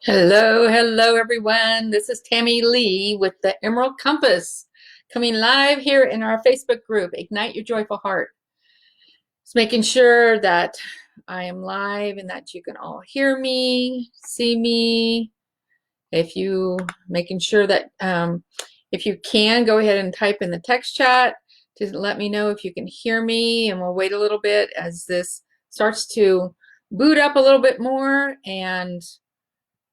Hello, hello everyone. This is Tammy Lee with the Emerald Compass coming live here in our Facebook group, Ignite Your Joyful Heart. Just making sure that I am live and that you can all hear me, see me. Making sure that if you can, go ahead and type in the text chat to let me know if you can hear me, and we'll wait a little bit as this starts to boot up a little bit more and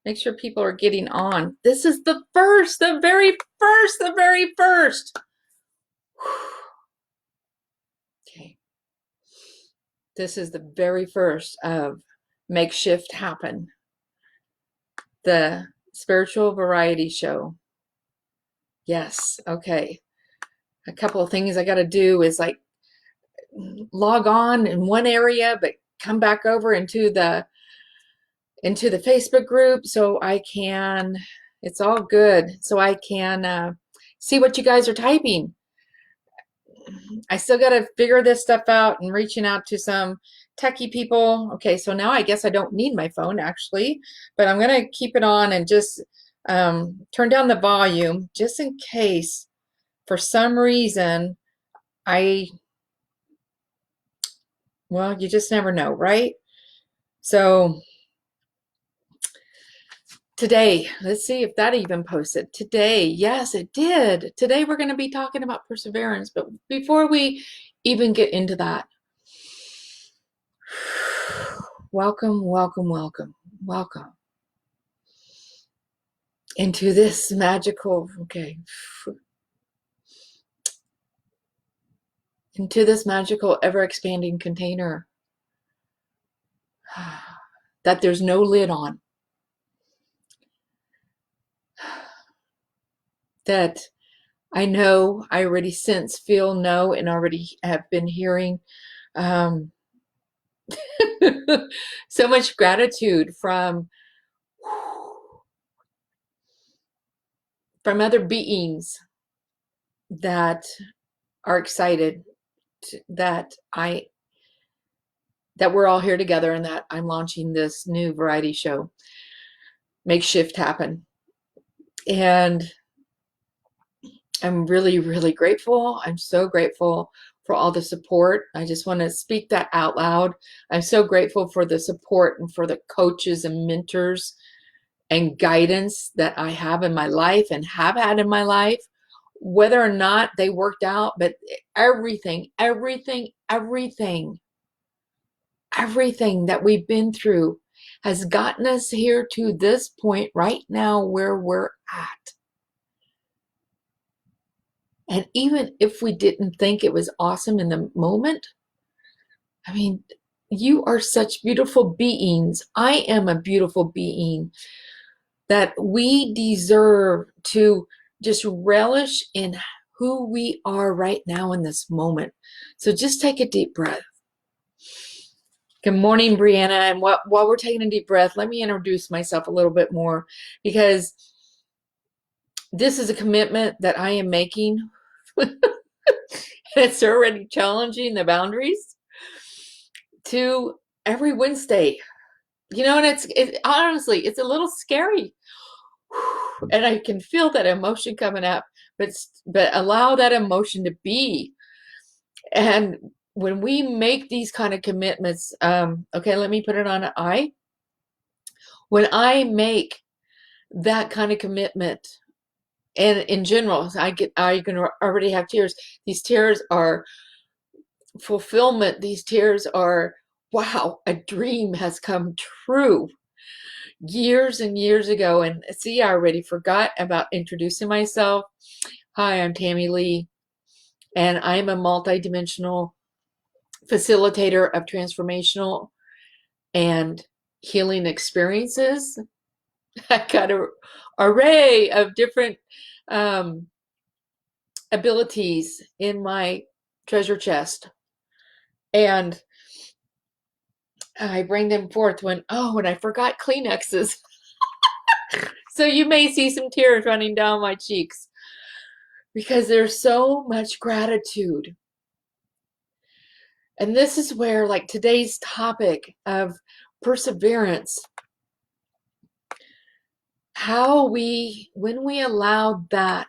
make sure people are getting on. This is the very first. Okay. This is the very first of Make Shift Happen, the spiritual variety show. Yes, okay. A couple of things I got to do is like log on in one area, but come back over into the Facebook group so I can, it's all good, so I can see what you guys are typing. I still got to figure this stuff out and reaching out to some techie people. Okay, so now I guess I don't need my phone actually, but I'm going to keep it on and just turn down the volume just in case for some reason well, you just never know, right? So today, let's see if that even posted. Today, yes, it did. Today we're going to be talking about perseverance, but before we even get into that, welcome, welcome, welcome, welcome into this magical, into this magical, ever-expanding container that there's no lid on, that I know, I already sense, feel, know, and already have been hearing so much gratitude from other beings that are excited that we're all here together and that I'm launching this new variety show, Make Shift Happen. And I'm really, really grateful. I'm so grateful for all the support. I just want to speak that out loud. I'm so grateful for the support and for the coaches and mentors and guidance that I have in my life and have had in my life, whether or not they worked out, but everything that we've been through has gotten us here to this point right now where we're at. And even if we didn't think it was awesome in the moment, I mean, you are such beautiful beings. I am a beautiful being that we deserve to just relish in who we are right now in this moment. So just take a deep breath. Good morning, Brianna. And while we're taking a deep breath, let me introduce myself a little bit more, because this is a commitment that I am making. It's already challenging the boundaries to every Wednesday, and honestly, it's a little scary. And I can feel that emotion coming up, but allow that emotion to be. And when we make these kind of commitments, okay, let me put it on an I. When I make that kind of commitment, and in general, I can already have tears. These tears are fulfillment. These tears are, wow, a dream has come true years and years ago. And see, I already forgot about introducing myself. Hi, I'm Tammy Lee, and I'm a multidimensional facilitator of transformational and healing experiences. I got an array of different abilities in my treasure chest, and I bring them forth when I forgot Kleenexes. So you may see some tears running down my cheeks because there's so much gratitude. And this is where, like, today's topic of perseverance, when we allow that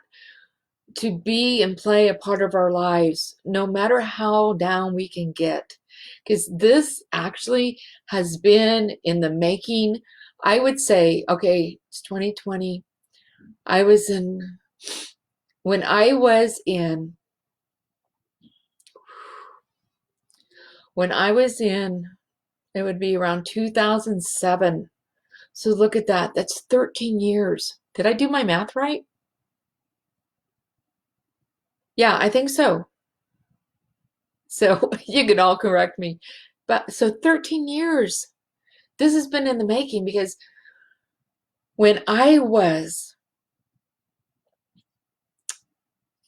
to be and play a part of our lives, no matter how down we can get. Because this actually has been in the making. I would say, okay, it's 2020. I was in, when I was in, when I was in, it would be around 2007. So look at that. That's 13 years. Did I do my math right? Yeah, I think so. So you can all correct me. But so 13 years. This has been in the making because when I was,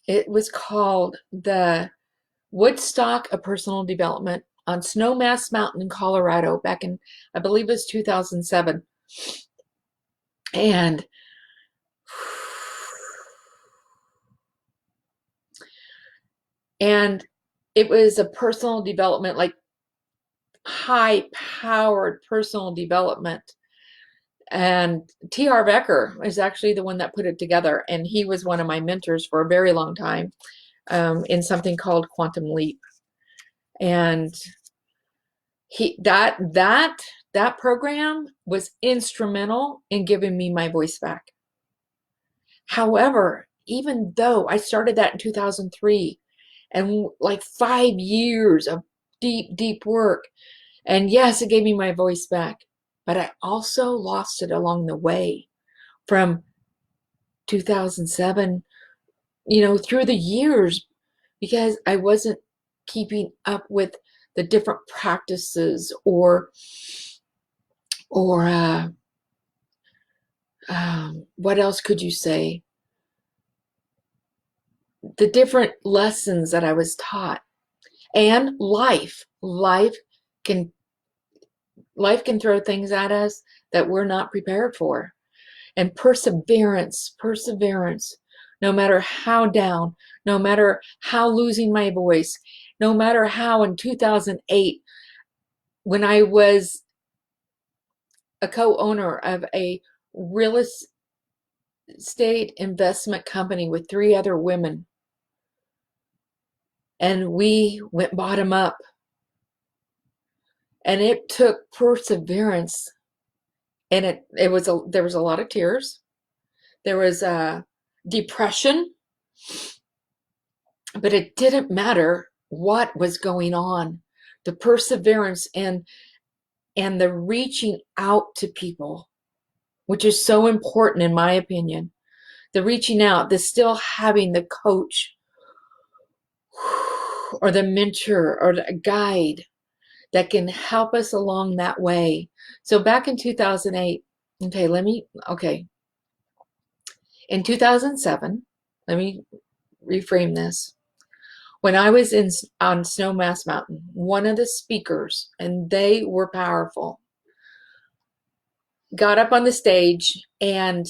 it was called the Woodstock of Personal Development on Snowmass Mountain in Colorado back in, I believe it was 2007. And and it was a personal development, like high powered personal development. And T. Harv Eker is actually the one that put it together. And he was one of my mentors for a very long time in something called Quantum Leap. And that program was instrumental in giving me my voice back. However, even though I started that in 2003 and like 5 years of deep work, and yes, it gave me my voice back, but I also lost it along the way from 2007, through the years, because I wasn't keeping up with the different practices or what else could you say? The different lessons that I was taught. And can life can throw things at us that we're not prepared for. And perseverance, no matter how down, no matter how losing my voice, no matter how in 2008, when I was a co-owner of a real estate investment company with 3 other women, and we went bottom up, and it took perseverance, and there was a lot of tears, there was depression, but it didn't matter what was going on. The perseverance and the reaching out to people, which is so important in my opinion. The reaching out, the still having the coach or the mentor or the guide that can help us along that way. So back in 2008, in 2007, let me reframe this. When I was on Snowmass Mountain, one of the speakers, and they were powerful, got up on the stage, and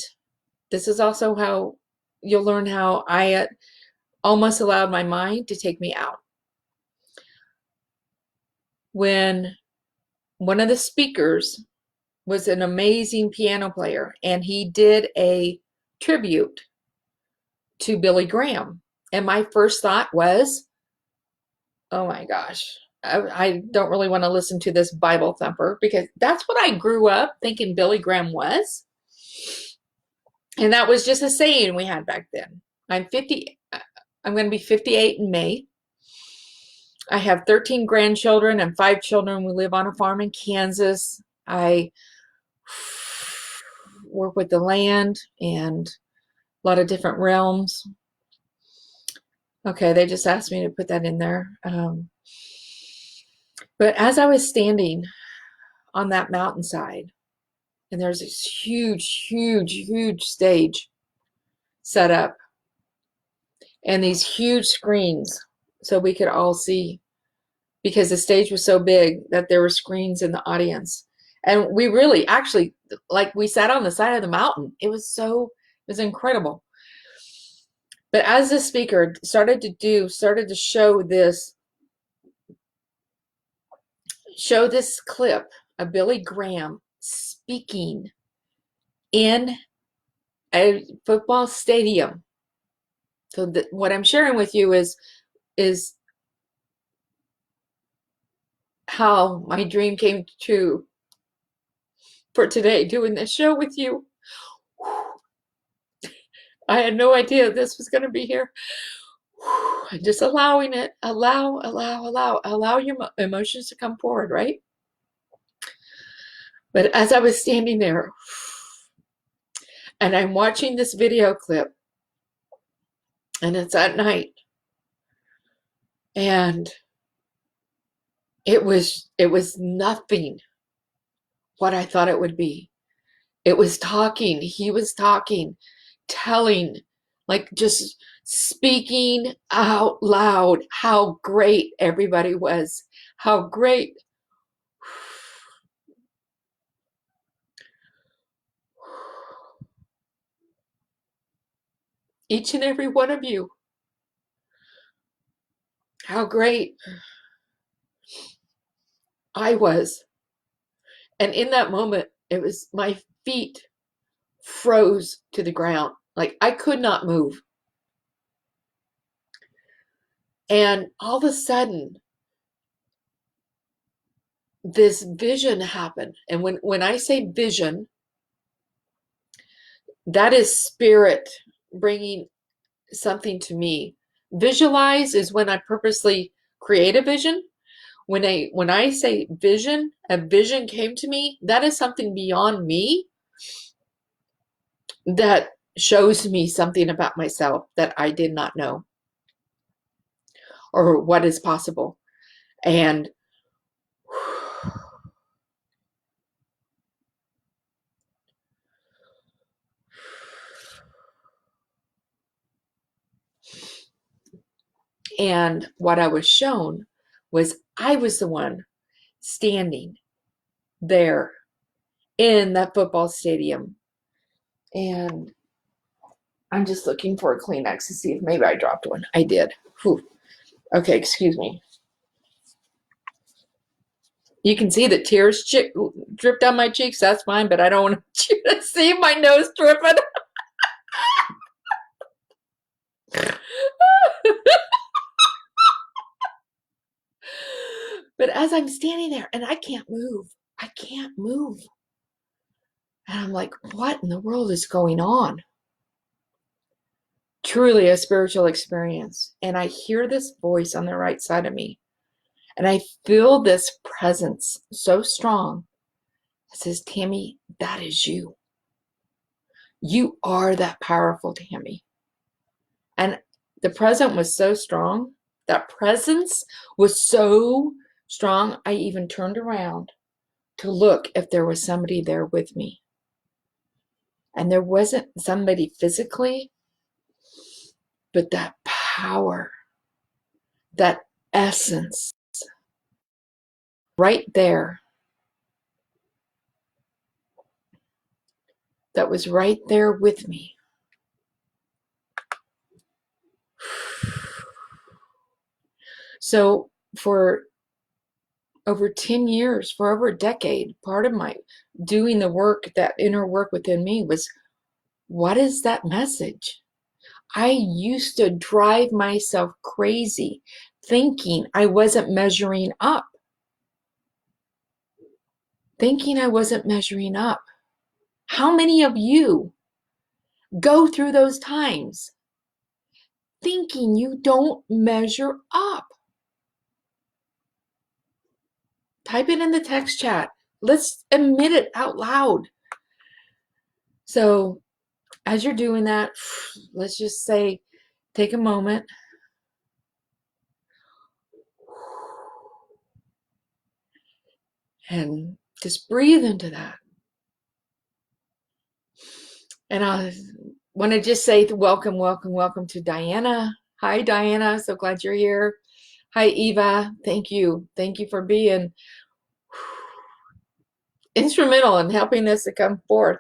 this is also how you'll learn how I almost allowed my mind to take me out. When one of the speakers was an amazing piano player, and he did a tribute to Billy Graham. And my first thought was, oh my gosh, I don't really want to listen to this Bible thumper, because that's what I grew up thinking Billy Graham was. And that was just a saying we had back then. I'm going to be 58 in May. I have 13 grandchildren and 5 children. We live on a farm in Kansas. I work with the land and a lot of different realms. Okay, they just asked me to put that in there. But as I was standing on that mountainside, and there's this huge stage set up, and these huge screens so we could all see, because the stage was so big that there were screens in the audience. And we really actually, like, we sat on the side of the mountain. It was incredible. But as the speaker started to show this clip of Billy Graham speaking in a football stadium. So what I'm sharing with you is how my dream came true for today, doing this show with you. I had no idea this was going to be here. Just allowing it. Allow your emotions to come forward, right? But as I was standing there and I'm watching this video clip, and it's at night, and it was nothing what I thought it would be. It was talking. He was talking, telling, like just speaking out loud how great everybody was, how great. Each and every one of you, how great I was. And in that moment, it was my feet froze to the ground. Like I could not move. And all of a sudden, this vision happened. And when I say vision, that is spirit bringing something to me. Visualize is when I purposely create a vision. When I say vision, a vision came to me, that is something beyond me that shows me something about myself that I did not know or what is possible. And what I was shown was I was the one standing there in that football stadium. And I'm just looking for a Kleenex to see if maybe I dropped one. I did. Whew. Okay, excuse me. You can see the tears drip down my cheeks. That's fine, but I don't want you to see my nose dripping. But as I'm standing there and I can't move, And I'm like, what in the world is going on? Truly a spiritual experience. And I hear this voice on the right side of me. And I feel this presence so strong. It says, Tammy, that is you. You are that powerful, Tammy. And the presence was so strong. That presence was so strong. I even turned around to look if there was somebody there with me. And there wasn't somebody physically, but that power, that essence right there, that was right there with me. So for over 10 years, for over a decade, part of my doing the work, that inner work within me was, what is that message? I used to drive myself crazy thinking I wasn't measuring up. How many of you go through those times thinking you don't measure up? Type it in the text chat. Let's admit it out loud. So as you're doing that, let's just say, take a moment. And just breathe into that. And I want to just say welcome to Diana. Hi, Diana. So glad you're here. Hi, Eva. Thank you. Thank you for being instrumental in helping this to come forth.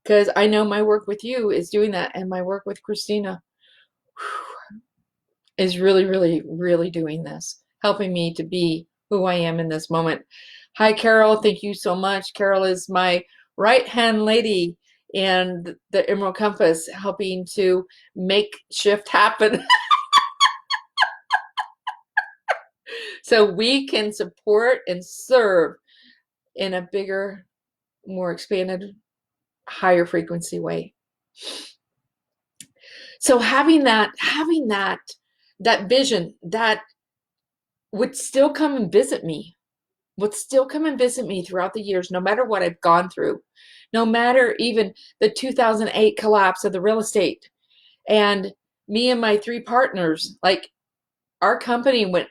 Because I know my work with you is doing that. And my work with Christina is really, really, really doing this. Helping me to be who I am in this moment. Hi, Carol. Thank you so much. Carol is my right-hand lady and the Emerald Compass helping to make shift happen so we can support and serve in a bigger, more expanded, higher frequency way. So having that vision that would still come and visit me, throughout the years, no matter what I've gone through, no matter even the 2008 collapse of the real estate, and me and my 3 partners, like our company went,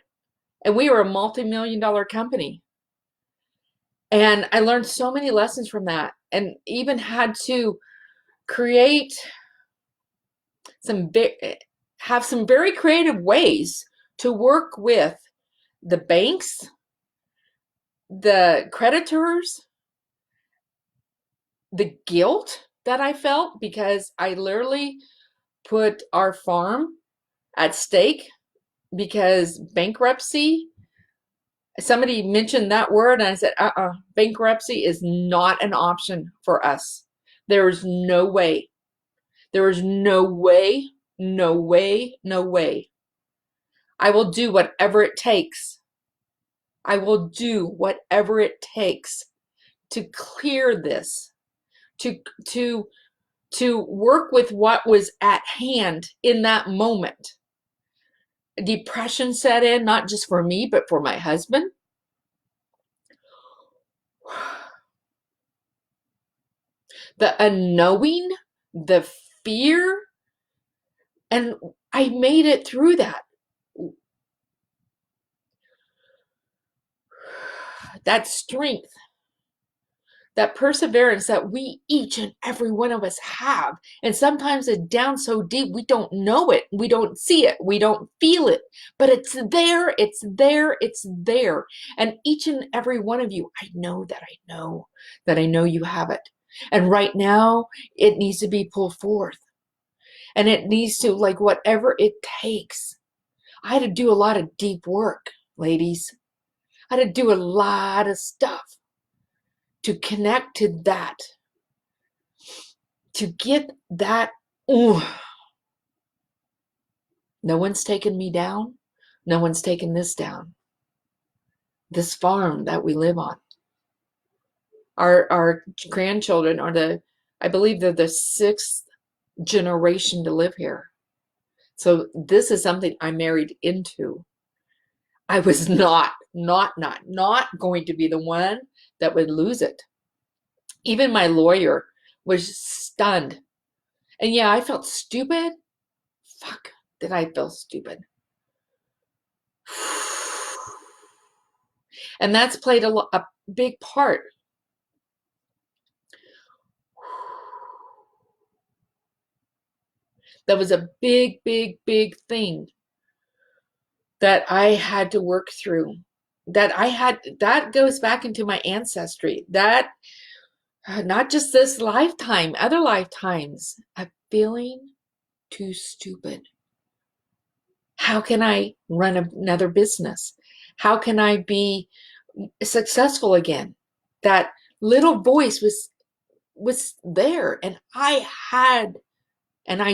and we were a multi-million-dollar company. And I learned so many lessons from that, and even had to create have some very creative ways to work with the banks, the creditors, the guilt that I felt because I literally put our farm at stake because bankruptcy, somebody mentioned that word and I said, bankruptcy is not an option for us. There is no way. There is no way, no way, no way. I will do whatever it takes. I will do whatever it takes to clear this, to work with what was at hand in that moment. Depression set in, not just for me, but for my husband. The unknowing, the fear, and I made it through that. That strength, that perseverance that we, each and every one of us, have. And sometimes it's down so deep we don't know it, we don't see it, we don't feel it, but it's there, it's there, it's there. And each and every one of you, I know that I know you have it. And right now it needs to be pulled forth. And it needs to, like, whatever it takes. I had to do a lot of deep work, ladies. I had to do a lot of stuff to connect to that, to get that. Ooh, no one's taken me down. No one's taken this down. This farm that we live on. Our grandchildren are I believe they're the 6th generation to live here. So this is something I married into. I was not going to be the one that would lose it. Even my lawyer was stunned. And yeah, I felt stupid. Fuck, did I feel stupid? And that's played a big part. That was a big, big, big thing that I had to work through. That goes back into my ancestry. That, not just this lifetime, other lifetimes, of feeling too stupid. How can I run another business? How can I be successful again? That little voice was there, and I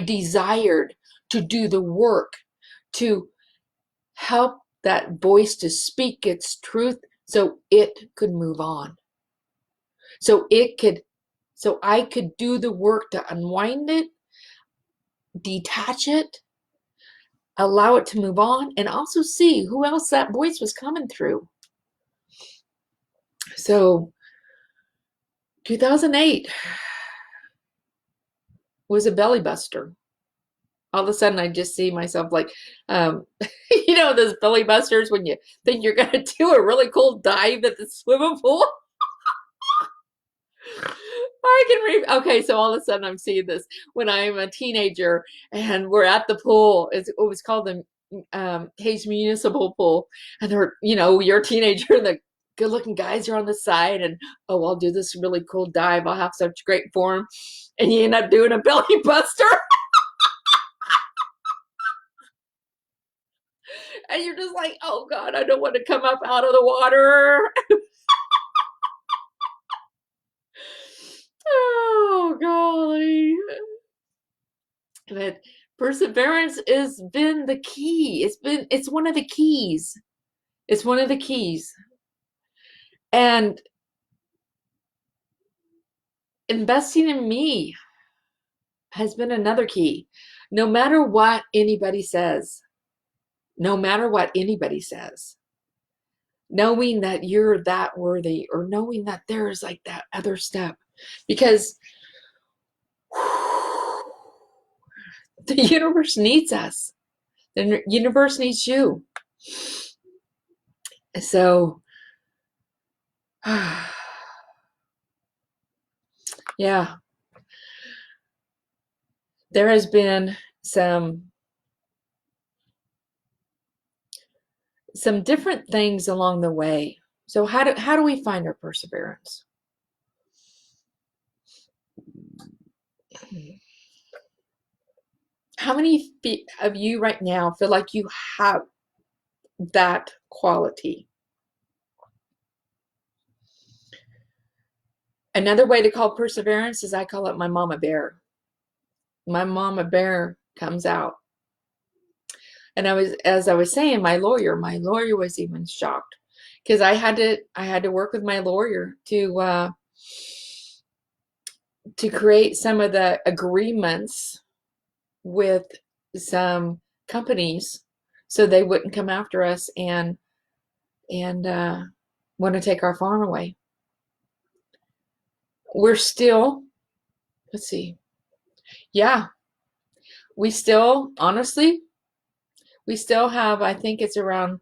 desired to do the work to help that voice to speak its truth so it could move on. So I could do the work to unwind it, detach it, allow it to move on, and also see who else that voice was coming through. So 2008 was a belly buster. All of a sudden I just see myself like, those belly busters when you think you're going to do a really cool dive at the swimming pool. Okay, so all of a sudden I'm seeing this when I'm a teenager and we're at the pool. It was called the Hayes Municipal Pool, and you're a teenager and the good-looking guys are on the side, and I'll do this really cool dive. I'll have such great form, and you end up doing a belly buster, and you're just like, oh God, I don't want to come up out of the water. Oh golly. But perseverance has been the key. It's one of the keys. It's one of the keys. And investing in me has been another key. No matter what anybody says, no matter what anybody says, knowing that you're that worthy, or knowing that there's like that other step, because the universe needs us. The universe needs you. So, yeah, there has been some different things along the way. So how do we find our perseverance? How many of you right now feel like you have that quality? Another way to call perseverance is I call it my mama bear. My mama bear comes out. And as I was saying, my lawyer was even shocked, because I had to work with my lawyer to create some of the agreements with some companies so they wouldn't come after us and want to take our farm away. We're still, let's see, yeah, we still, honestly, we still have, I think it's around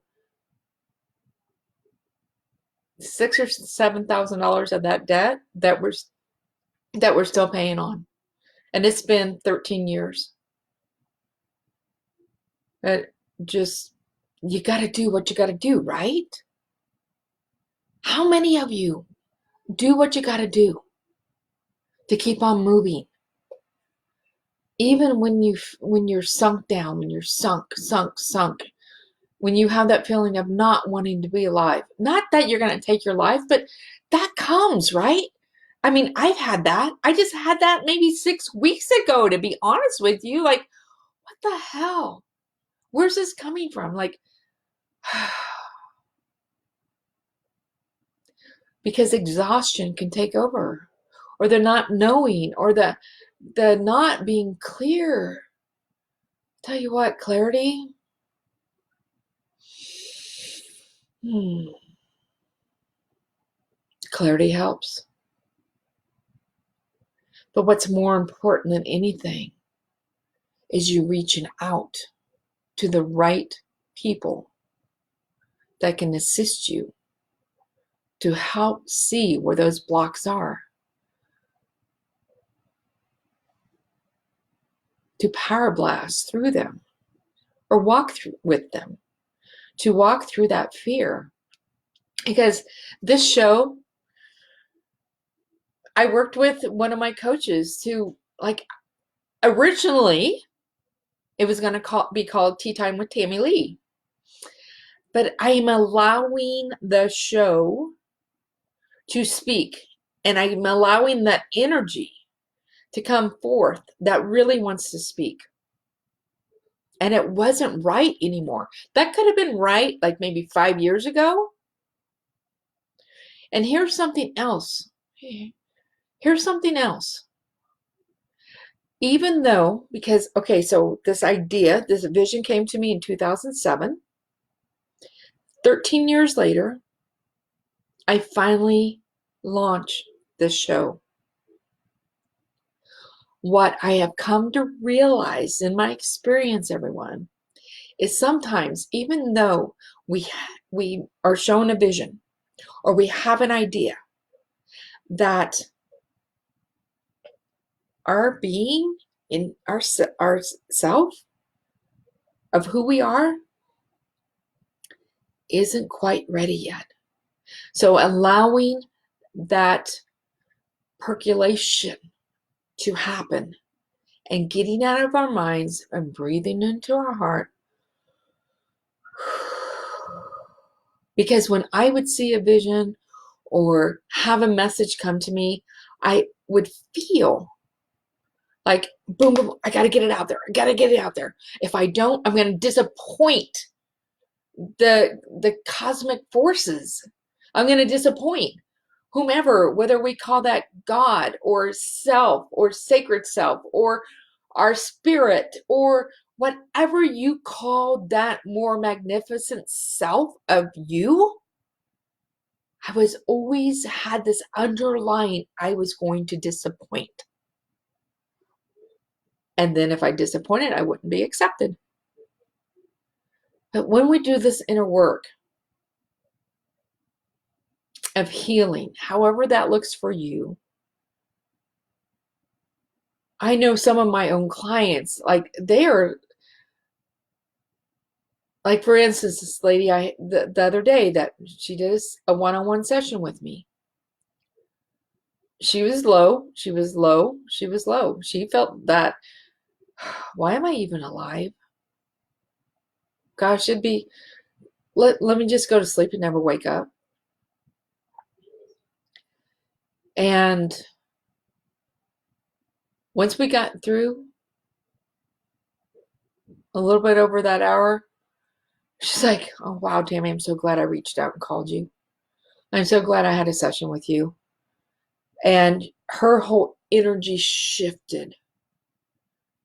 $6,000 or $7,000 of that debt that we're still paying on, and it's been 13 years. But just, you got to do what you got to do, right? How many of you do what you got to do to keep on moving, even when you're sunk down, when you're sunk, when you have that feeling of not wanting to be alive? Not that you're going to take your life, but that comes, right? I mean, I've had that. I just had that maybe 6 weeks ago, to be honest with you. Like, what the hell? Where's this coming from? Like, because exhaustion can take over, or the not knowing, or the not being clear. Tell you what, clarity. Clarity helps. But what's more important than anything is you reaching out to the right people that can assist you to help see where those blocks are, to power blast through them, or walk through with them, to walk through that fear. Because this show, I worked with one of my coaches to, like, originally it was going to be called Tea Time with Tammy Lee. But I am allowing the show to speak, and I'm allowing that energy to come forth that really wants to speak. And it wasn't right anymore. That could have been right like maybe 5 years ago. And here's something else. Here's something else. Even though, because, okay, so this idea, this vision came to me in 2007. 13 years later, I finally launched this show. What I have come to realize in my experience, everyone, is sometimes, even though we are shown a vision, or we have an idea, that our being, in our self, of who we are, isn't quite ready yet. So allowing that percolation to happen, and getting out of our minds and breathing into our heart. Because when I would see a vision or have a message come to me, I would feel Like, boom, boom, I got to get it out there. I got to get it out there. If I don't, I'm going to disappoint the cosmic forces. I'm going to disappoint whomever, whether we call that God or self or sacred self or our spirit or whatever you call that more magnificent self of you. I was always had this underlying, I was going to disappoint. And then if I disappointed, I wouldn't be accepted. But when we do this inner work of healing, however that looks for you, I know some of my own clients, like they are, like for instance, this lady the other day that she did a one-on-one session with me. She was low, she was low, she was low. She felt that, why am I even alive? Gosh, it'd be, let me just go to sleep and never wake up. And once we got through a little bit over that hour, she's like, oh, wow, Tammy, I'm so glad I reached out and called you. I'm so glad I had a session with you. And her whole energy shifted.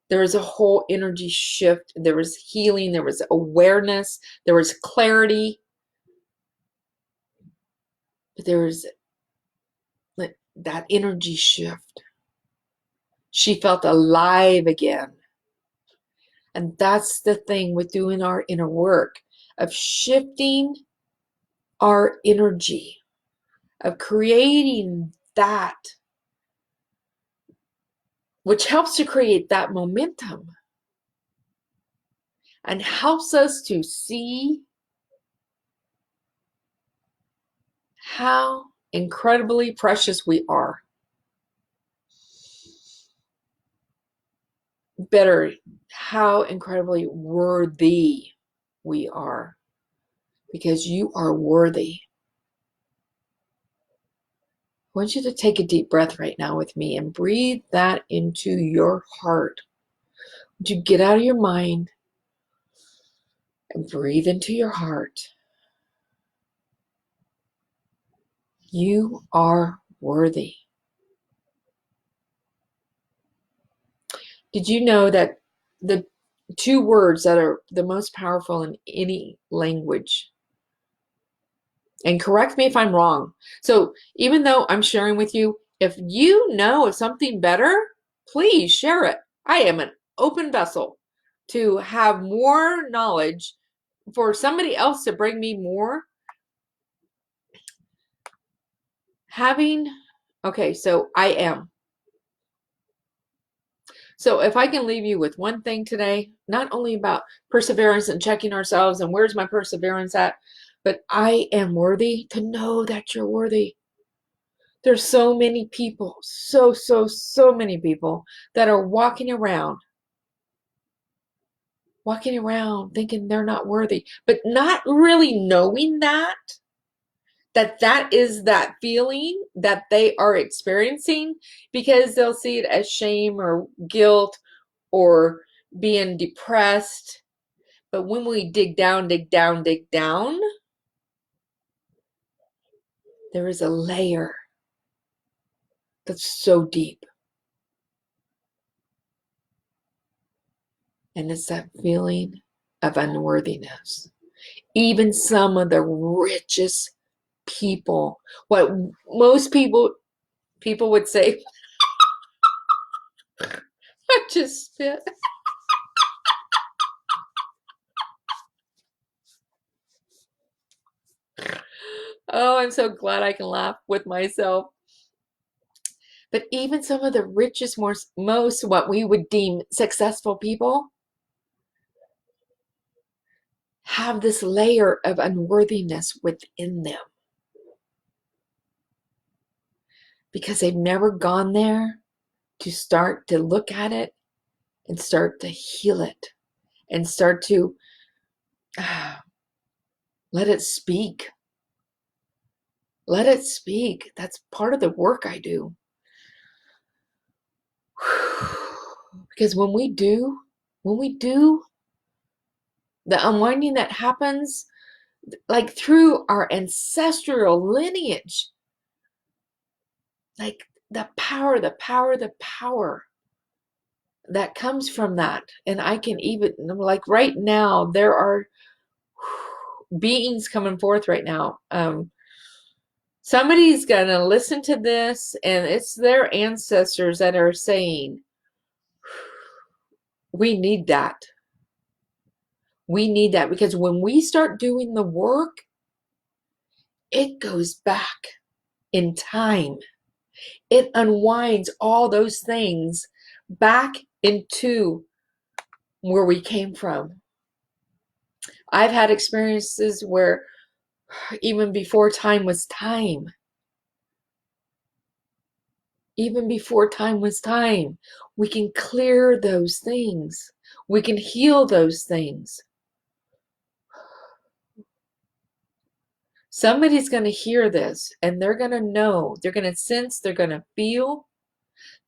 There was a whole energy shift. There was healing. There was awareness. There was clarity. But there was that energy shift. She felt alive again. And that's the thing with doing our inner work, of shifting our energy, of creating that, which helps to create that momentum and helps us to see how incredibly precious we are. Better, how incredibly worthy we are, because you are worthy. I want you to take a deep breath right now with me and breathe that into your heart. Would you get out of your mind and breathe into your heart? You are worthy. Did you know that the two words that are the most powerful in any language, and correct me if I'm wrong, so even though I'm sharing with you, if you know of something better, please share it. I am an open vessel to have more knowledge, for somebody else to bring me more. Okay, so I am. So if I can leave you with one thing today, not only about perseverance and checking ourselves and where's my perseverance at, but I am worthy, to know that you're worthy. There's so many people, so many people that are walking around thinking they're not worthy, but not really knowing that is that feeling that they are experiencing, because they'll see it as shame or guilt or being depressed. But when we dig down, there is a layer that's so deep. And it's that feeling of unworthiness. Even some of the richest people, what most people would say, I just spit. Oh, I'm so glad I can laugh with myself. But even some of the richest, most what we would deem successful people have this layer of unworthiness within them, because they've never gone there to start to look at it and start to heal it and start to let it speak. Let it speak. That's part of the work I do. Because when we do the unwinding that happens, like through our ancestral lineage, like the power that comes from that. And I can even, like right now, there are beings coming forth right now. Somebody's gonna listen to this, and it's their ancestors that are saying, we need that. We need that, because when we start doing the work, it goes back in time. It unwinds all those things back into where we came from. I've had experiences where even before time was time, we can clear those things. We can heal those things. Somebody's going to hear this, and they're going to know, they're going to sense, they're going to feel,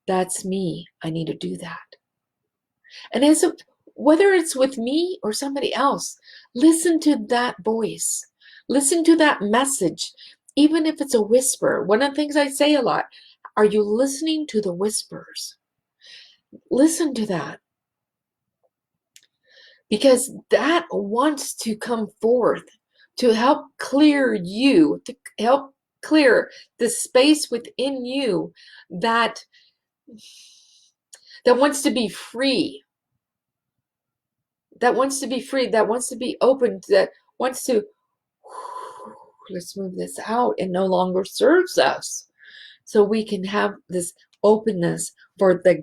that's me. I need to do that. And whether it's with me or somebody else, listen to that voice. Listen to that message, even if it's a whisper. One of the things I say a lot, are you listening to the whispers? Listen to that. Because that wants to come forth to help clear you, to help clear the space within you that wants to be free, that wants to be free, that wants to be open, that wants to, let's move this out, and no longer serves us. So we can have this openness for the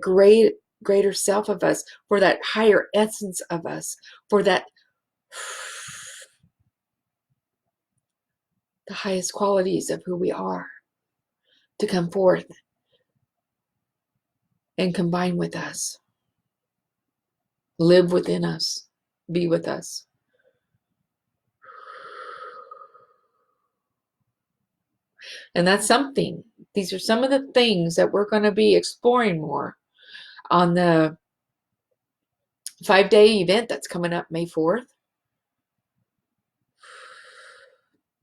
greater self of us, for that higher essence of us, for that the highest qualities of who we are to come forth and combine with us, live within us, be with us. And that's something. These are some of the things that we're going to be exploring more on the 5-day event that's coming up May 4th.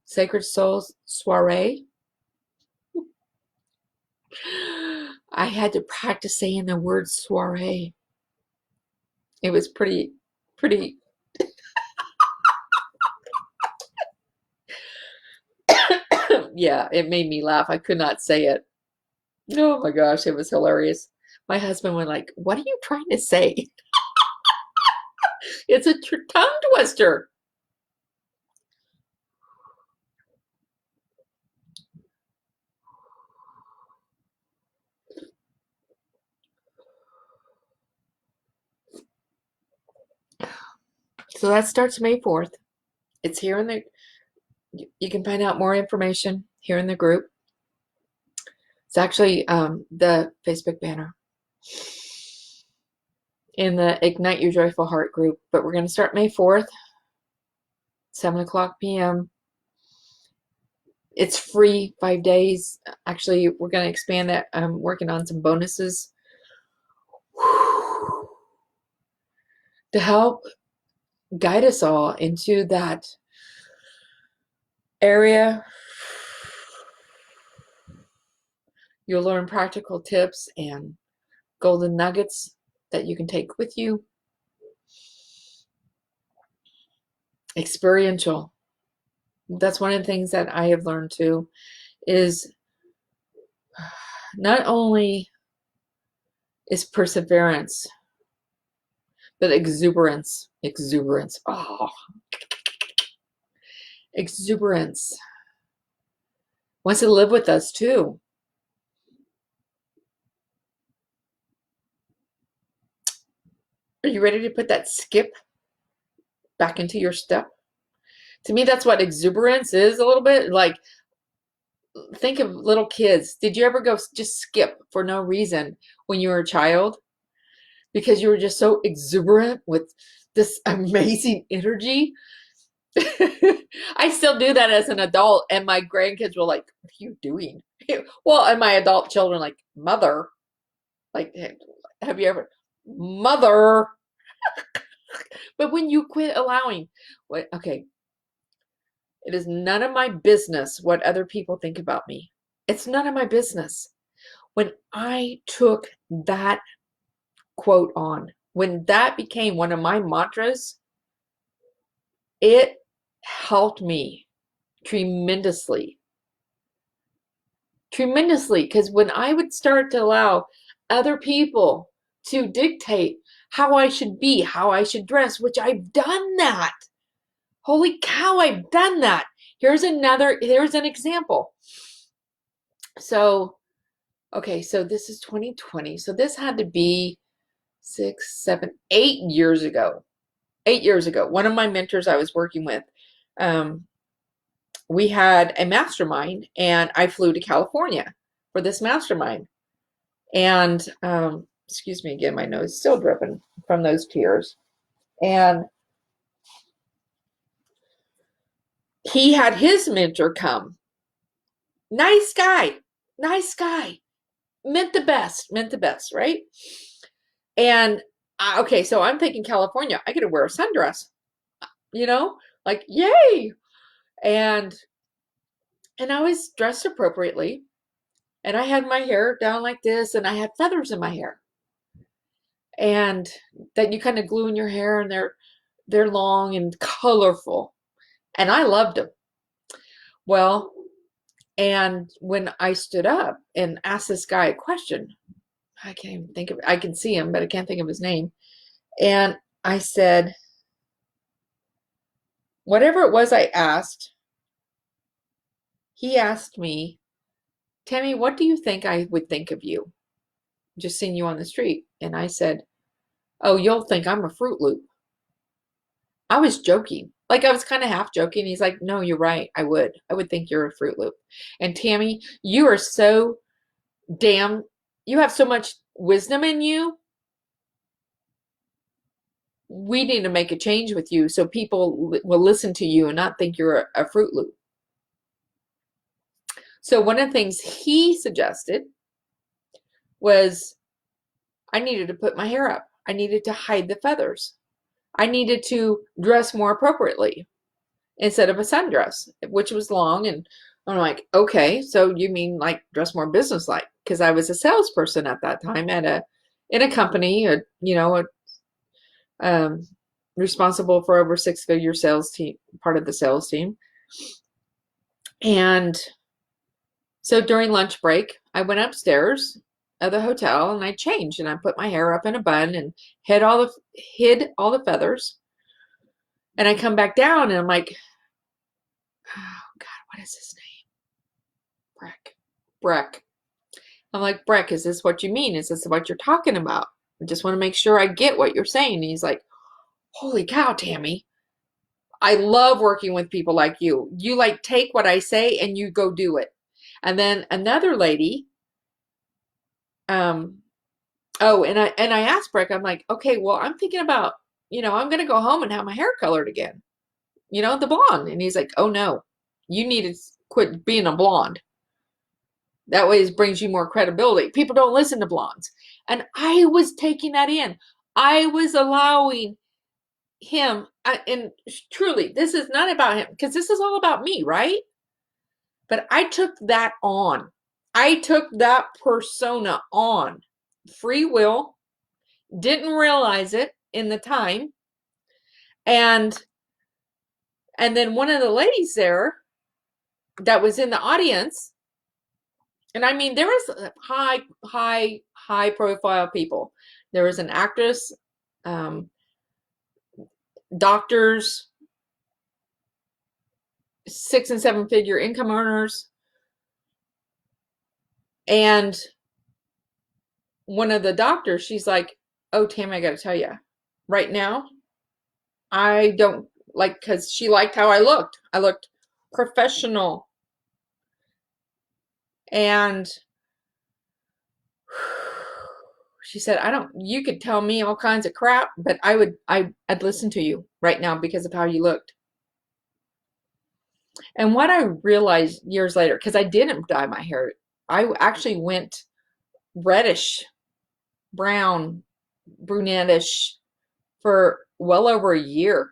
Sacred Souls Soiree. I had to practice saying the word soiree. It was pretty yeah, it made me laugh. I could not say it. Oh my gosh, it was hilarious. My husband was like, what are you trying to say? It's a tongue twister. So that starts May 4th. It's here in the, you can find out more information here in the group. It's actually the Facebook banner in the Ignite Your Joyful Heart group. But we're going to start May 4th, 7:00 p.m. It's free, 5 days. Actually, we're going to expand that. I'm working on some bonuses to help guide us all into that area. You'll learn practical tips and golden nuggets that you can take with you. Experiential. That's one of the things that I have learned too, is not only is perseverance, but exuberance. Oh, exuberance wants to live with us too. Are you ready to put that skip back into your step? To me, that's what exuberance is a little bit. Like, think of little kids. Did you ever go just skip for no reason when you were a child? Because you were just so exuberant with this amazing energy. I still do that as an adult, and my grandkids were like, what are you doing? Well, and my adult children like, mother, like, have you ever? mother. But when you quit allowing, what, okay, it is none of my business what other people think about me. It's none of my business. When I took that quote on, when that became one of my mantras, it helped me tremendously. Tremendously. Because when I would start to allow other people to dictate how I should be, how I should dress, which I've done that. Holy cow, I've done that. Here's an example. So, okay, so this is 2020. So this had to be 6, 7, 8 years ago. 8 years ago, one of my mentors I was working with, we had a mastermind, and I flew to California for this mastermind. And excuse me again, my nose is still dripping from those tears. And he had his mentor come. Nice guy, nice guy. Meant the best, right? And okay, so I'm thinking California, I get to wear a sundress, like yay. And I was dressed appropriately, and I had my hair down like this, and I had feathers in my hair, and that you kind of glue in your hair, and they're long and colorful, and I loved them. Well, and when I stood up and asked this guy a question, I can't even think of it. I can see him, but I can't think of his name. And I said, whatever it was I asked, he asked me, Tammy, what do you think I would think of you? Just seeing you on the street. And I said, oh, you'll think I'm a Fruit Loop. I was joking. Like I was kind of half joking. He's like, no, you're right. I would think you're a Fruit Loop. And Tammy, you are so damn, you have so much wisdom in you. We need to make a change with you so people will listen to you and not think you're a Fruit Loop. So one of the things he suggested was I needed to put my hair up. I needed to hide the feathers. I needed to dress more appropriately instead of a sundress, which was long. And I'm like, okay, so you mean like dress more businesslike? Because I was a salesperson at that time in a company, responsible for over 6-figure sales team, part of the sales team. And so during lunch break, I went upstairs of the hotel and I changed, and I put my hair up in a bun and hid all the feathers. And I come back down and I'm like, oh God, what is his name? Breck. I'm like, Breck, is this what you mean? Is this what you're talking about? I just want to make sure I get what you're saying. And he's like, holy cow, Tammy. I love working with people like you. You like take what I say and you go do it. And then another lady, and I asked Breck, I'm like, okay, well, I'm thinking about, I'm gonna go home and have my hair colored again. The blonde. And he's like, oh no, you need to quit being a blonde. That way it brings you more credibility. People don't listen to blondes. And I was taking that in. I was allowing him, and truly, this is not about him, because this is all about me, right? But I took that on. I took that persona on. Free will, didn't realize it in the time. And then one of the ladies there that was in the audience, and I mean, there was high profile people. There was an actress, doctors, 6 and 7 figure income earners. And one of the doctors, she's like, oh, Tammy, I got to tell you, right now, I don't like, because she liked how I looked. I looked professional. And she said, you could tell me all kinds of crap, but I'd listen to you right now because of how you looked. And what I realized years later, because I didn't dye my hair, I actually went reddish brown brunettish for well over a year,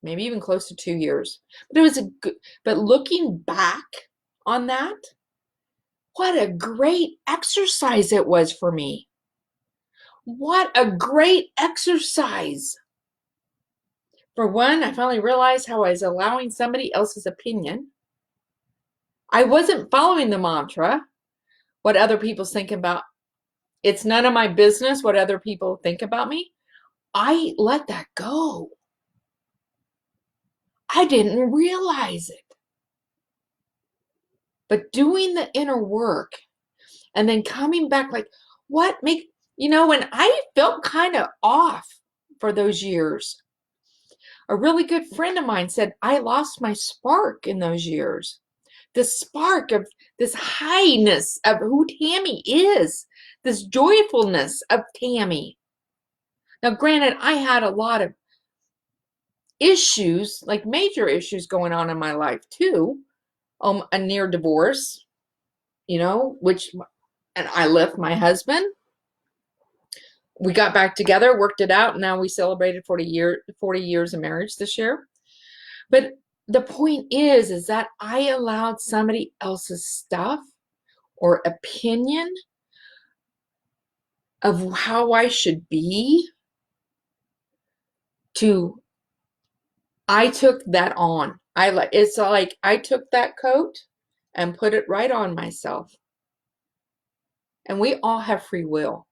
maybe even close to 2 years. But it was a good, but looking back on that, what a great exercise it was for me. What a great exercise. For one, I finally realized how I was allowing somebody else's opinion. I wasn't following the mantra, what other people's thinking about. It's none of my business what other people think about me. I let that go. I didn't realize it. But doing the inner work and then coming back like, what make, when I felt kind of off for those years, a really good friend of mine said, I lost my spark in those years. The spark of this highness of who Tammy is, this joyfulness of Tammy. Now, granted, I had a lot of issues, like major issues going on in my life too. A near divorce, which, and I left my husband. We got back together, worked it out, and now we celebrated 40 years of marriage this year. But the point is that I allowed somebody else's stuff or opinion of how I should be I took that on. It's like I took that coat and put it right on myself. And we all have free will.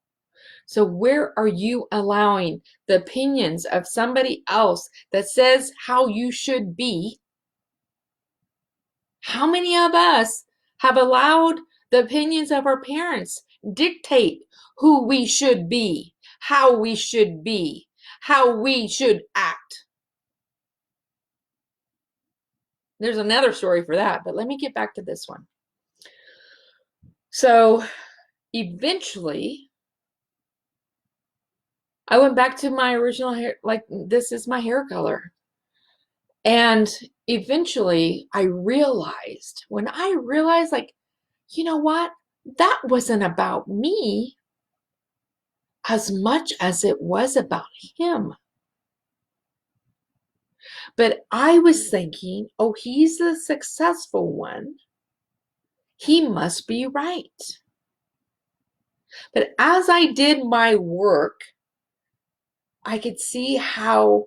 So where are you allowing the opinions of somebody else that says how you should be? How many of us have allowed the opinions of our parents dictate who we should be, how we should be, how we should act? There's another story for that, but let me get back to this one. So eventually, I went back to my original hair, like this is my hair color. And eventually I realized, like, you know what? That wasn't about me as much as it was about him. But I was thinking, oh, he's the successful one. He must be right. But as I did my work, I could see how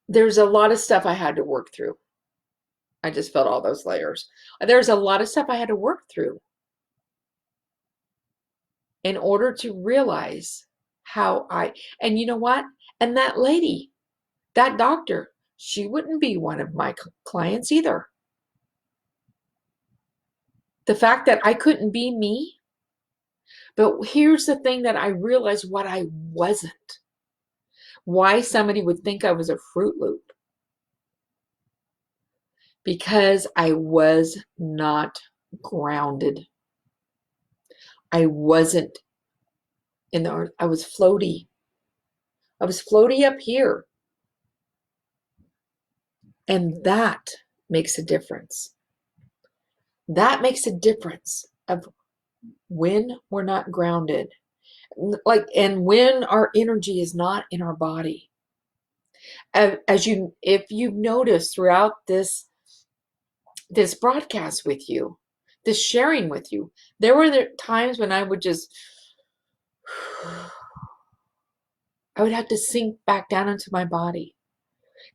there's a lot of stuff I had to work through. I just felt all those layers. There's a lot of stuff I had to work through in order to realize and you know what? And that lady, that doctor, she wouldn't be one of my clients either. The fact that I couldn't be me, but here's the thing that I realized what I wasn't. Why somebody would think I was a Fruit Loop. Because I was not grounded. I wasn't in the earth. I was floaty. I was floaty up here. And that makes a difference. That makes a difference of when we're not grounded. And when our energy is not in our body. If you've noticed throughout this broadcast with you, this sharing with you, there were times when I would just I would have to sink back down into my body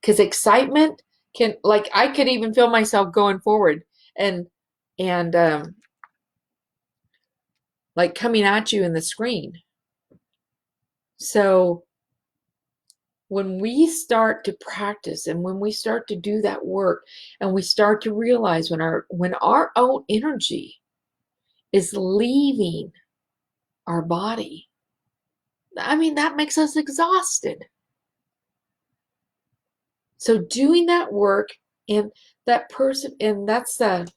because excitement I could even feel myself going forward and like coming at you in the screen. So when we start to practice and when we start to do that work and we start to realize when our own energy is leaving our body, that makes us exhausted. So doing that work and that person, and that's the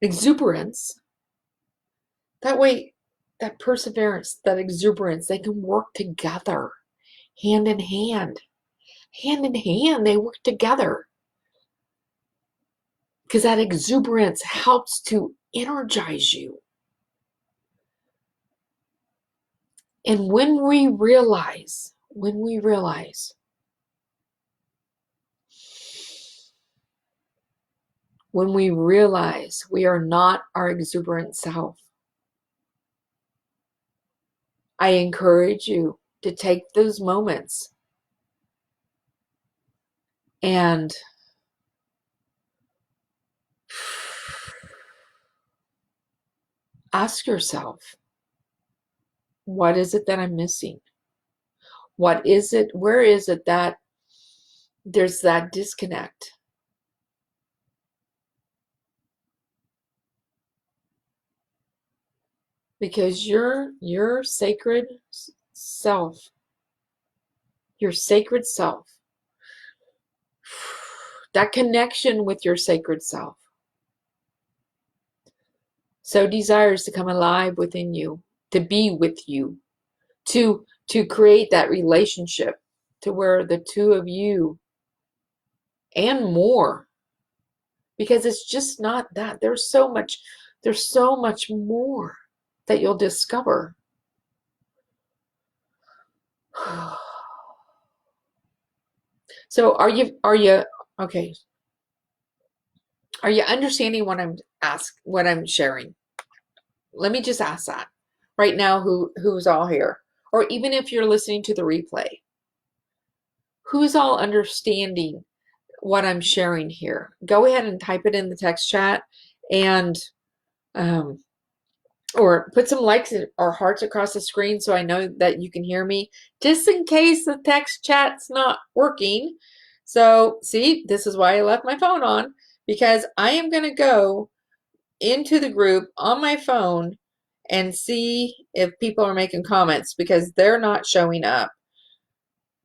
exuberance. That way, that perseverance, that exuberance, they can work together, hand in hand. Hand in hand, they work together. because that exuberance helps to energize you. And when we realize we are not our exuberant self, I encourage you to take those moments and ask yourself, what is it that I'm missing? What is it? Where is it that there's that disconnect? Because your sacred self, your sacred self, that connection with your sacred self, so desires to come alive within you, to be with you, to create that relationship to where the two of you and more, because it's just not that. There's so much more that you'll discover. So are you okay? Are you understanding what I'm sharing? Let me just ask that right now, who's all here, or even if you're listening to the replay, who's all understanding what I'm sharing here? Go ahead and type it in the text chat, and or put some likes or hearts across the screen so I know that you can hear me, just in case the text chat's not working. So see, this is why I left my phone on, because I am going to go into the group on my phone and see if people are making comments, because they're not showing up.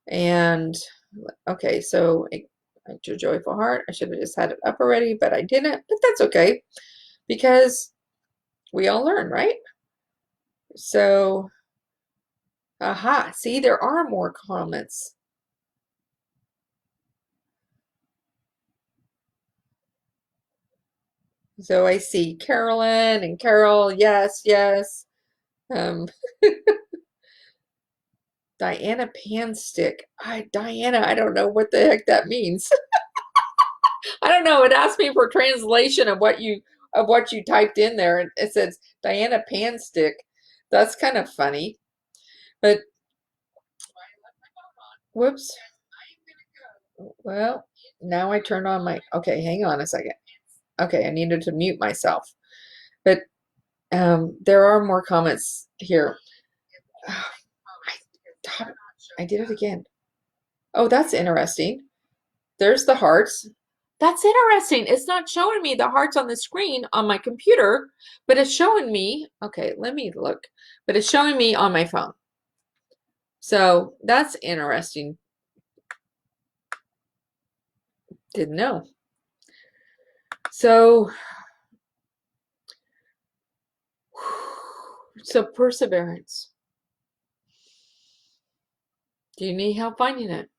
And okay, so your joyful heart, I should have just had it up already, but I didn't, but that's okay, because we all learn, right? So aha, see, there are more comments. So I see Carolyn and Carol, yes, yes. Um, Diana Panstick. Diana, I don't know what the heck that means. I don't know. It asked me for translation of what you typed in there, and it says Diana Panstick. That's kind of funny. But whoops. Well, now I turned on my, okay, hang on a second. Okay, I needed to mute myself. But there are more comments here. I did it again. Oh, that's interesting. There's the hearts. That's interesting. It's not showing me the hearts on the screen on my computer, but it's showing me, okay, let me look, but it's showing me on my phone. So that's interesting. Didn't know. So perseverance. Do you need help finding it?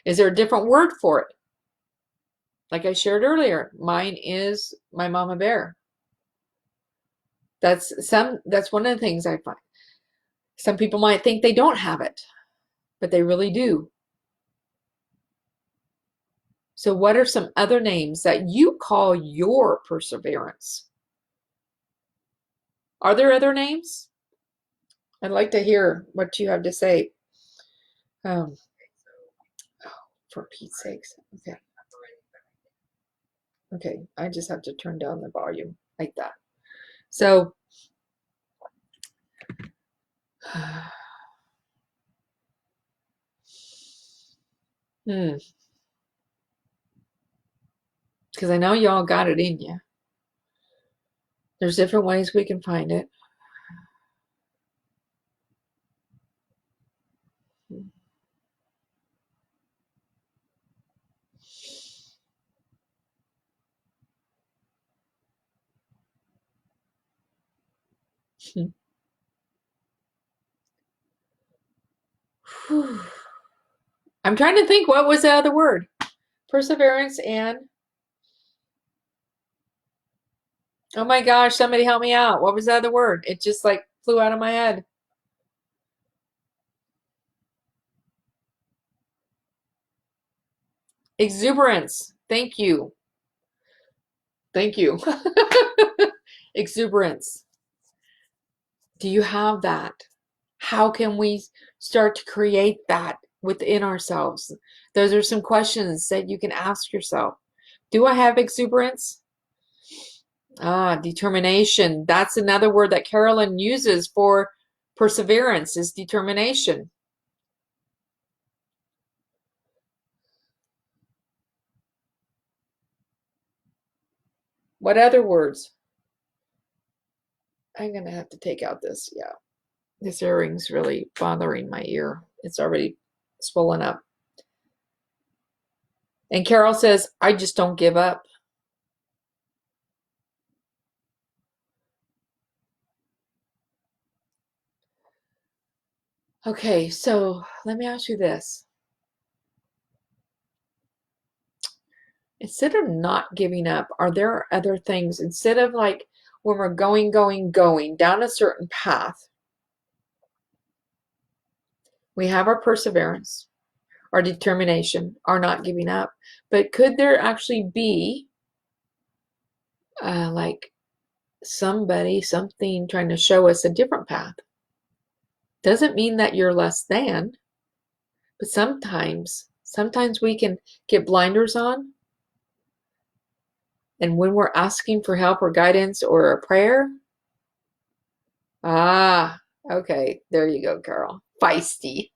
Is there a different word for it? Like I shared earlier, mine is my mama bear. That's one of the things I find. Some people might think they don't have it, but they really do. So what are some other names that you call your perseverance? Are there other names? I'd like to hear what you have to say. Oh, for Pete's sakes. Okay. Okay, I just have to turn down the volume like that. So, because I know y'all got it in you. There's different ways we can find it. I'm trying to think, what was the other word? Perseverance and, oh my gosh, somebody help me out. What was the other word? It just like flew out of my head. Exuberance. Thank you. Thank you. Exuberance. Do you have that? How can we start to create that within ourselves? Those are some questions that you can ask yourself. Do I have exuberance? Ah, determination. That's another word that Carolyn uses for perseverance is determination. What other words? I'm going to have to take out this. Yeah, this earring's really bothering my ear. It's already swollen up. And Carol says, I just don't give up. Okay, so let me ask you this. Instead of not giving up, are there other things, instead of like when we're going down a certain path, we have our perseverance, our determination, our not giving up, but could there actually be like somebody, something trying to show us a different path? Doesn't mean that you're less than, but sometimes we can get blinders on. And when we're asking for help or guidance or a prayer, okay, there you go, Carol. Feisty.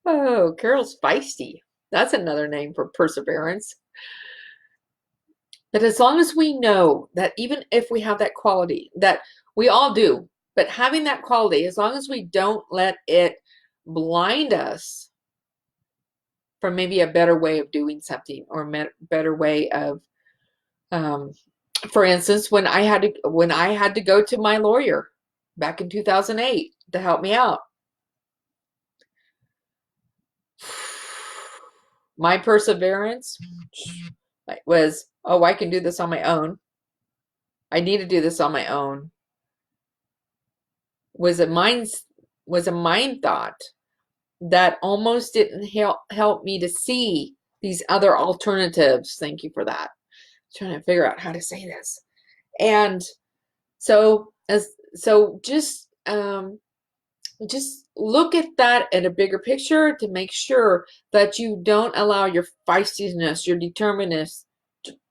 Oh, Carol's feisty. That's another name for perseverance. But as long as we know that even if we have that quality, that we all do, but having that quality, as long as we don't let it blind us from maybe a better way of doing something or a better way of, for instance, when I had to go to my lawyer back in 2008 to help me out, my perseverance was, oh, I can do this on my own. I need to do this on my own. Was a mind thought that almost didn't help me to see these other alternatives. Thank you for that. I'm trying to figure out how to say this. And so just look at that in a bigger picture to make sure that you don't allow your feistiness, your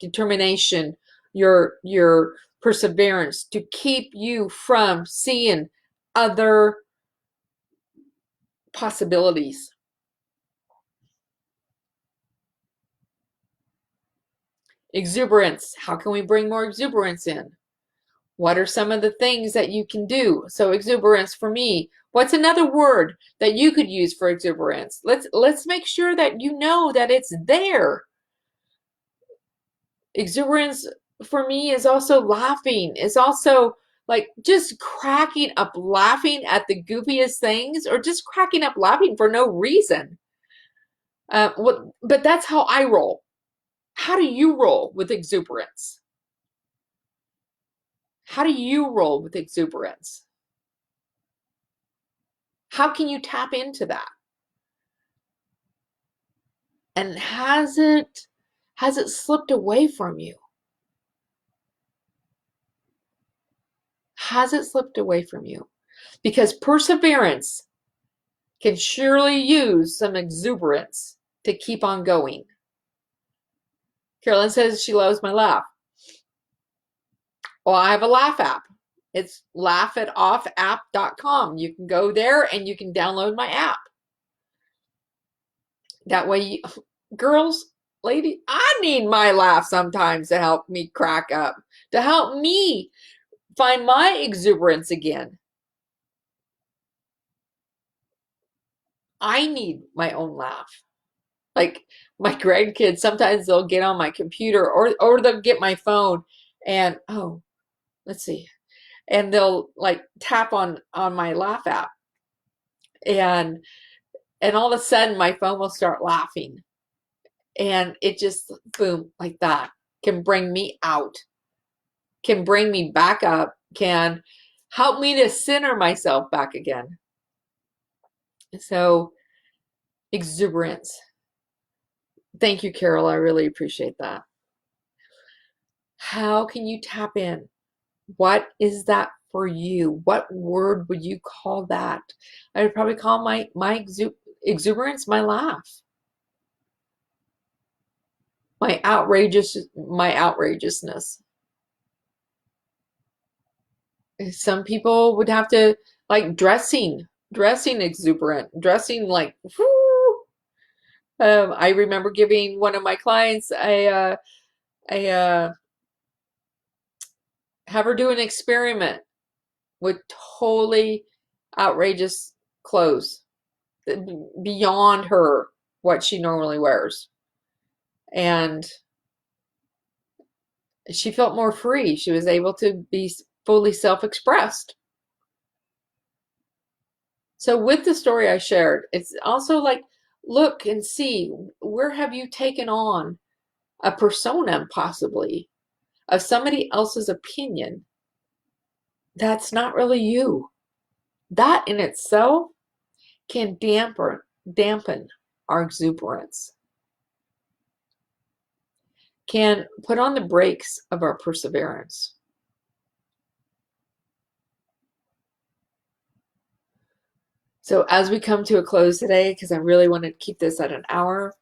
determination, your perseverance to keep you from seeing other possibilities. Exuberance. How can we bring more exuberance in? What are some of the things that you can do? So exuberance for me. What's another word that you could use for exuberance? Let's make sure that you know that it's there. Exuberance for me is also laughing. It's also like just cracking up laughing at the goofiest things or just cracking up laughing for no reason. But that's how I roll. How do you roll with exuberance? How do you roll with exuberance? How can you tap into that? And has it slipped away from you? Has it slipped away from you? Because perseverance can surely use some exuberance to keep on going. Carolyn says she loves my laugh. Well, I have a laugh app. It's laughitoffapp.com. You can go there and you can download my app. That way, girls, lady, I need my laugh sometimes to help me crack up, to help me find my exuberance again. I need my own laugh. Like my grandkids, sometimes they'll get on my computer or they'll get my phone and, oh, let's see. And they'll like tap on my laugh app. And And all of a sudden my phone will start laughing. And it just, boom, like that, can bring me out, can bring me back up, can help me to center myself back again. So, exuberance. Thank you, Carol. I really appreciate that. How can you tap in? What is that for you? What word would you call that? I would probably call my exuberance my laugh. My outrageousness. Some people would have to like dressing exuberant, dressing like whoo. I remember giving one of my clients a have her do an experiment with totally outrageous clothes beyond her what she normally wears, and she felt more free. She was able to be fully self-expressed. So with the story I shared, it's also like, look and see, where have you taken on a persona possibly of somebody else's opinion that's not really you. That in itself can dampen our exuberance, can put on the brakes of our perseverance. So as we come to a close today, because I really wanted to keep this at an hour,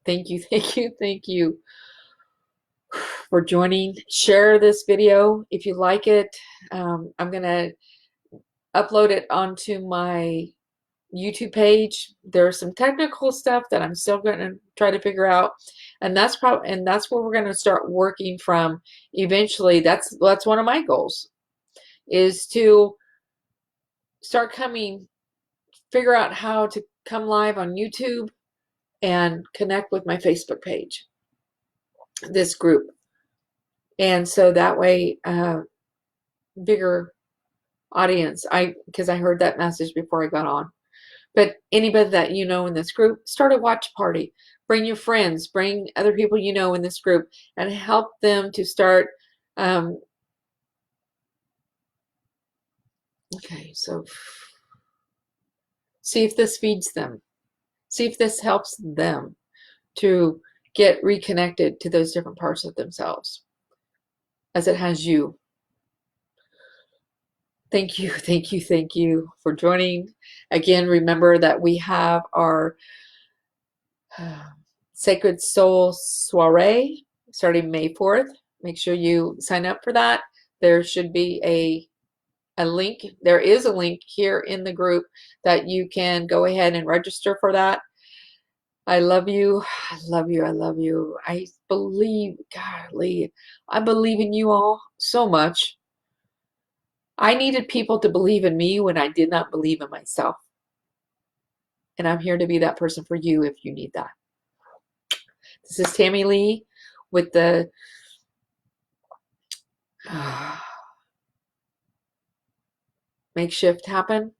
thank you, thank you, thank you for joining. Share this video if you like it. I'm going to upload it onto my YouTube page. There's some technical stuff that I'm still going to try to figure out, and that's where we're going to start working from eventually. That's one of my goals, is to start figure out how to come live on YouTube and connect with my Facebook page, this group, and so that way bigger audience. Because I heard that message before I got on. But anybody that you know in this group, start a watch party. Bring your friends, bring other people you know in this group, and help them to start. Okay, so see if this feeds them. See if this helps them to get reconnected to those different parts of themselves as it has you. Thank you, thank you, thank you for joining. Again, remember that we have our Sacred Soul Soiree starting May 4th. Make sure you sign up for that. There should be a link. There is a link here in the group that you can go ahead and register for that. I love you. I love you. I love you. I believe, golly, I believe in you all so much. I needed people to believe in me when I did not believe in myself. And I'm here to be that person for you if you need that. This is Tammy Lee with the Makeshift Happen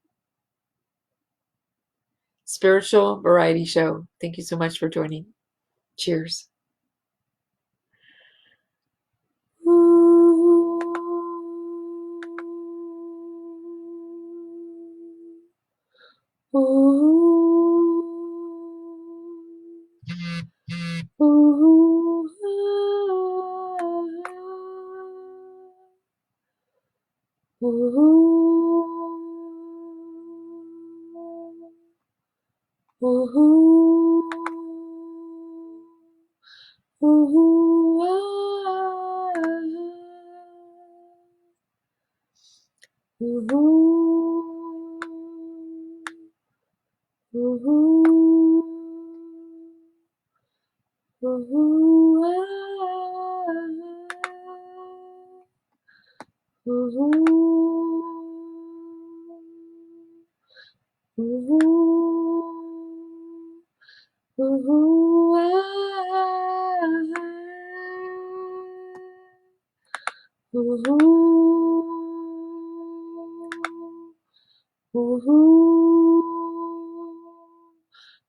Spiritual Variety Show. Thank you so much for joining. Cheers.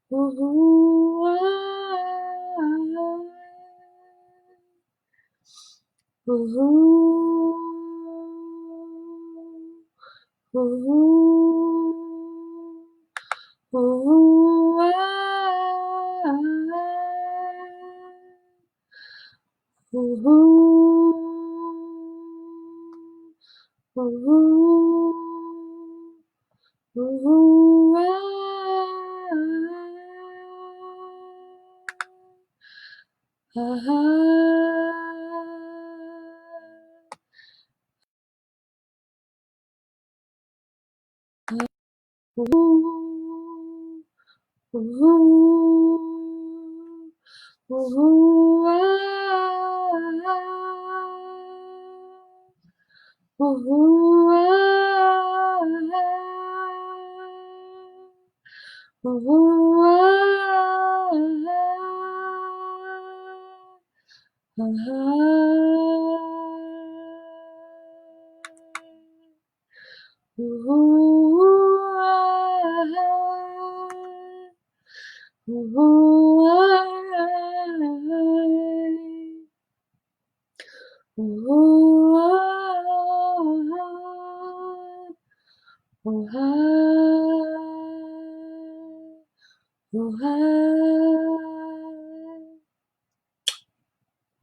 Ooh, ooh, ooh, ooh, ooh,